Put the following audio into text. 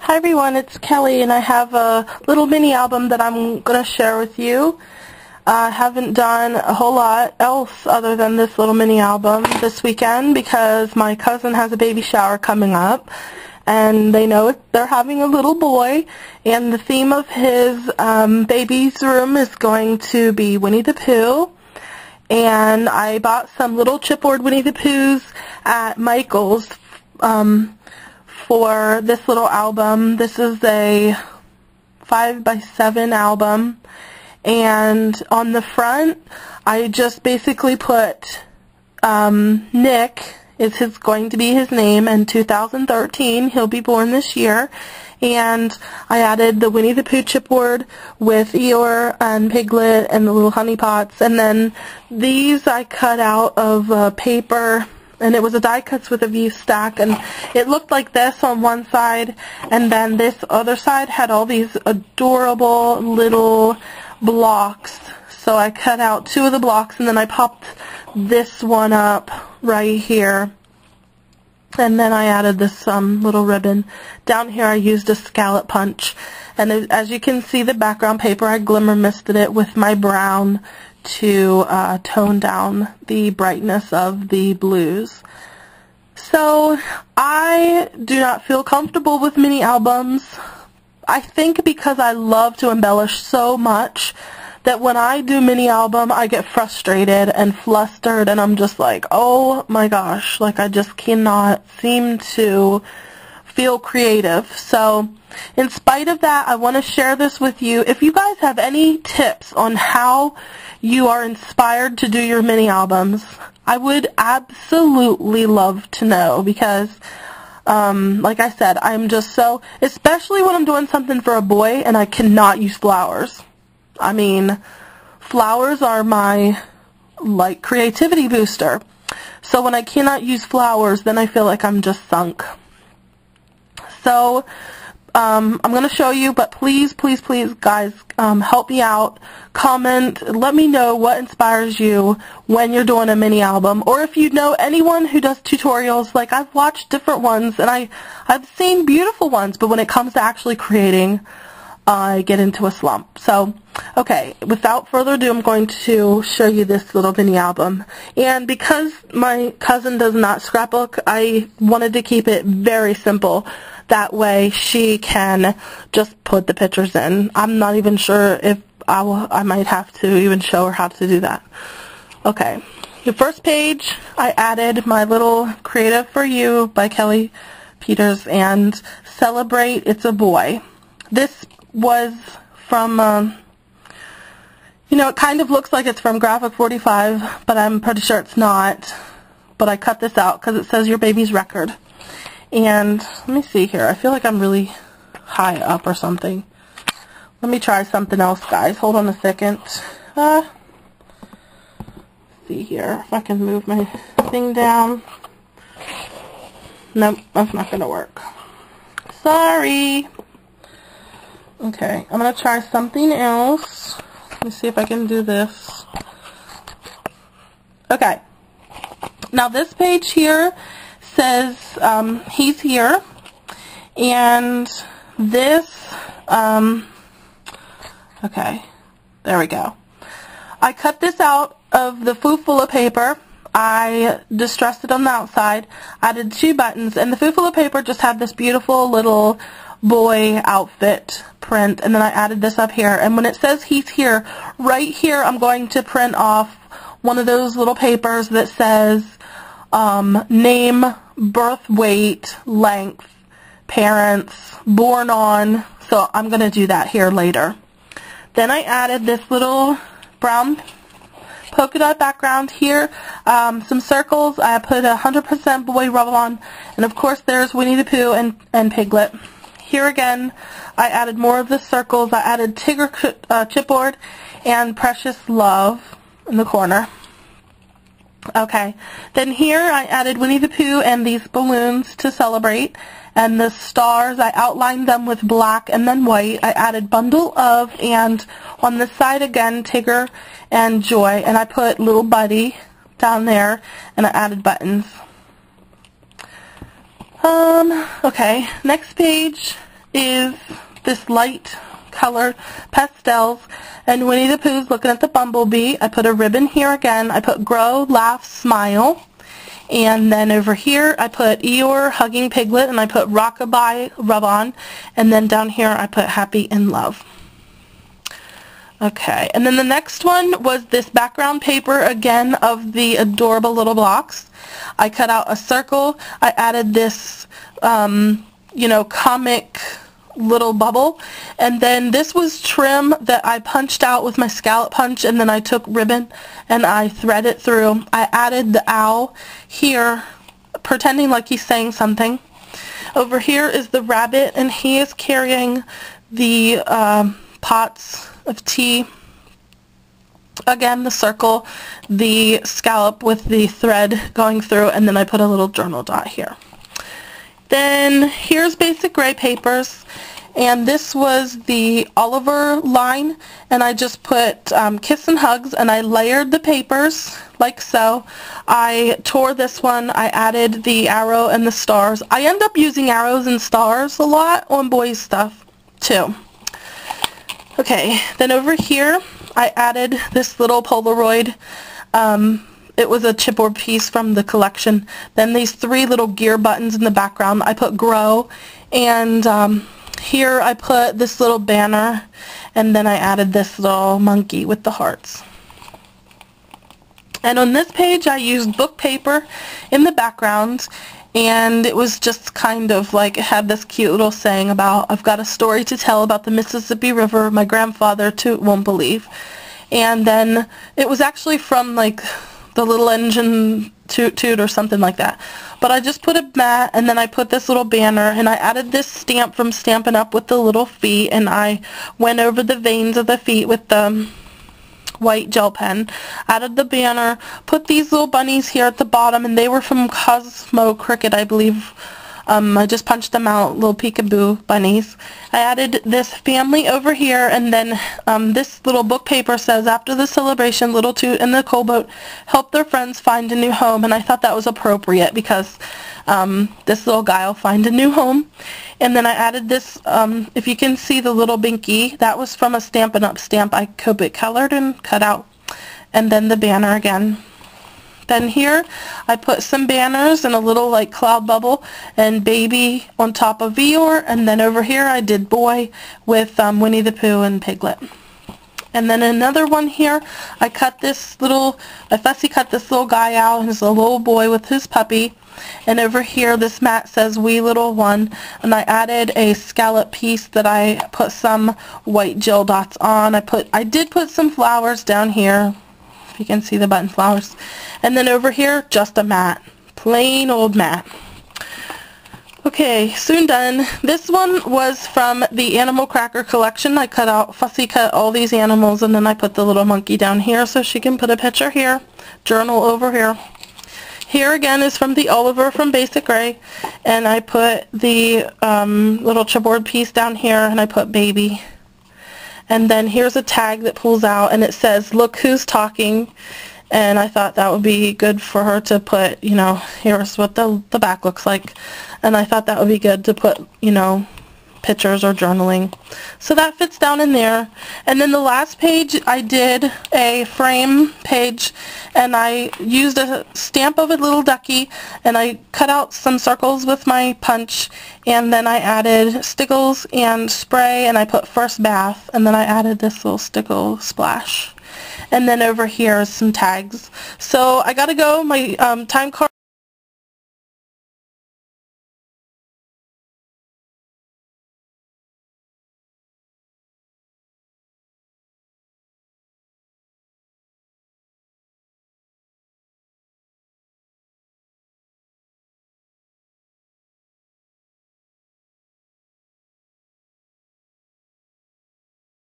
Hi everyone, it's Kelly and I have a little mini album that I'm going to share with you. I haven't done a whole lot else other than this little mini album this weekend because my cousin has a baby shower coming up and they know they're having a little boy, and the theme of his baby's room is going to be Winnie the Pooh. And I bought some little chipboard Winnie the Poohs at Michael's for this little album. This is a 5x7 album, and on the front I just basically put Nick is going to be his name, and 2013, he'll be born this year, and I added the Winnie the Pooh chipboard with Eeyore and Piglet and the little honey pots, and then these I cut out of paper, and it was a die cuts with a V stack, and it looked like this on one side, and then this other side had all these adorable little blocks. So I cut out two of the blocks, and then I popped this one up right here, and then I added this little ribbon. Down here I used a scallop punch, and as you can see, the background paper, I glimmer misted it with my brown to tone down the brightness of the blues. So I do not feel comfortable with mini albums. I think because I love to embellish so much that when I do mini album I get frustrated and flustered, and I'm just like, oh my gosh, like I just cannot seem to feel creative. So in spite of that, I want to share this with you. If you guys have any tips on how you are inspired to do your mini albums, I would absolutely love to know, because like I said, I'm just so, especially when I'm doing something for a boy and I cannot use flowers. I mean, flowers are my, like, creativity booster. So when I cannot use flowers, then I feel like I'm just sunk. So I'm going to show you, but please, please, please, guys, help me out. Comment, let me know what inspires you when you're doing a mini album, or if you know anyone who does tutorials. Like, I've watched different ones, and I've seen beautiful ones, but when it comes to actually creating, I get into a slump. So, okay, without further ado, I'm going to show you this little mini album. And because my cousin does not scrapbook, I wanted to keep it very simple. That way she can just put the pictures in. I'm not even sure if I might have to even show her how to do that. Okay, the first page, I added my little Creative for You by Kelly Peters and Celebrate It's a Boy. This was from, you know, it kind of looks like it's from Graphic 45, but I'm pretty sure it's not. But I cut this out because it says your baby's record. And let me see here. I feel like I'm really high up or something. Let me try something else, guys. Hold on a second. See here if I can move my thing down. Nope, that's not going to work. Sorry. Okay, I'm going to try something else. Let me see if I can do this. Okay. Now this page here says he's here, and this, okay, there we go. I cut this out of the Foofula paper. I distressed it on the outside, added 2 buttons, and the Foofula paper just had this beautiful little boy outfit print, and then I added this up here, and when it says he's here, right here I'm going to print off one of those little papers that says name, birth weight, length, parents, born on. So I'm going to do that here later. Then I added this little brown polka dot background here, some circles. I put 100% boy Revlon, and of course there's Winnie the Pooh and Piglet. Here again, I added more of the circles. I added Tigger chipboard and Precious Love in the corner. Okay, then here I added Winnie the Pooh and these balloons to celebrate, and the stars, I outlined them with black and then white. I added Bundle of, and on the side again, Tigger and Joy, and I put Little Buddy down there, and I added buttons. Okay, next page is this light color pastels, and Winnie the Pooh's looking at the bumblebee. I put a ribbon here again. I put grow, laugh, smile. And then over here I put Eeyore hugging Piglet, and I put rockabye rub on, and then down here I put happy in love. Okay, and then the next one was this background paper again of the adorable little blocks. I cut out a circle. I added this you know, comic little bubble, and then this was trim that I punched out with my scallop punch, and then I took ribbon and I thread it through. I added the owl here, pretending like he's saying something. Over here is the rabbit, and he is carrying the pots of tea. Again, the circle, the scallop with the thread going through, and then I put a little journal dot here. Then here's basic gray papers, and this was the Oliver line, and I just put kiss and hugs, and I layered the papers like so. I tore this one. I added the arrow and the stars. I end up using arrows and stars a lot on boys' stuff too. Okay, then over here I added this little Polaroid. It was a chipboard piece from the collection. Then these three little gear buttons in the background, I put grow, and here I put this little banner, and then I added this little monkey with the hearts. And on this page I used book paper in the background, and it was just kind of like, it had this cute little saying about, I've got a story to tell about the Mississippi River my grandfather too won't believe. And then it was actually from like the little engine toot toot or something like that. But I just put a mat, and then I put this little banner, and I added this stamp from Stampin' Up! With the little feet, and I went over the veins of the feet with the white gel pen, added the banner, put these little bunnies here at the bottom, and they were from Cosmo Cricket, I believe. I just punched them out, little peekaboo bunnies. I added this family over here, and then this little book paper says, after the celebration, Little Toot and the Coal Boat help their friends find a new home, and I thought that was appropriate because this little guy will find a new home. And then I added this, if you can see the little binky, that was from a Stampin' Up! Stamp I Copic colored and cut out. And then the banner again. Then here I put some banners and a little like cloud bubble and baby on top of Eeyore, and then over here I did boy with Winnie the Pooh and Piglet. And then another one here, I cut this little, I fussy cut this little guy out, and it's a little boy with his puppy. And over here this mat says wee little one, and I added a scallop piece that I put some white gel dots on. I did put some flowers down here, if you can see the button flowers. And then over here, just a mat. Plain old mat. Okay, soon done. This one was from the Animal Cracker collection. I fussy cut all these animals, and then I put the little monkey down here so she can put a picture here. Journal over here. Here again is from the Oliver from Basic Gray, and I put the little chipboard piece down here, and I put baby. And then here's a tag that pulls out, and it says, look who's talking. And I thought that would be good for her to put, you know, here's what the back looks like. And I thought that would be good to put, you know, pictures or journaling. So that fits down in there. And then the last page I did a frame page, and I used a stamp of a little ducky, and I cut out some circles with my punch, and then I added stickles and spray, and I put first bath, and then I added this little stickle splash. And then over here is some tags. So I gotta go. My time card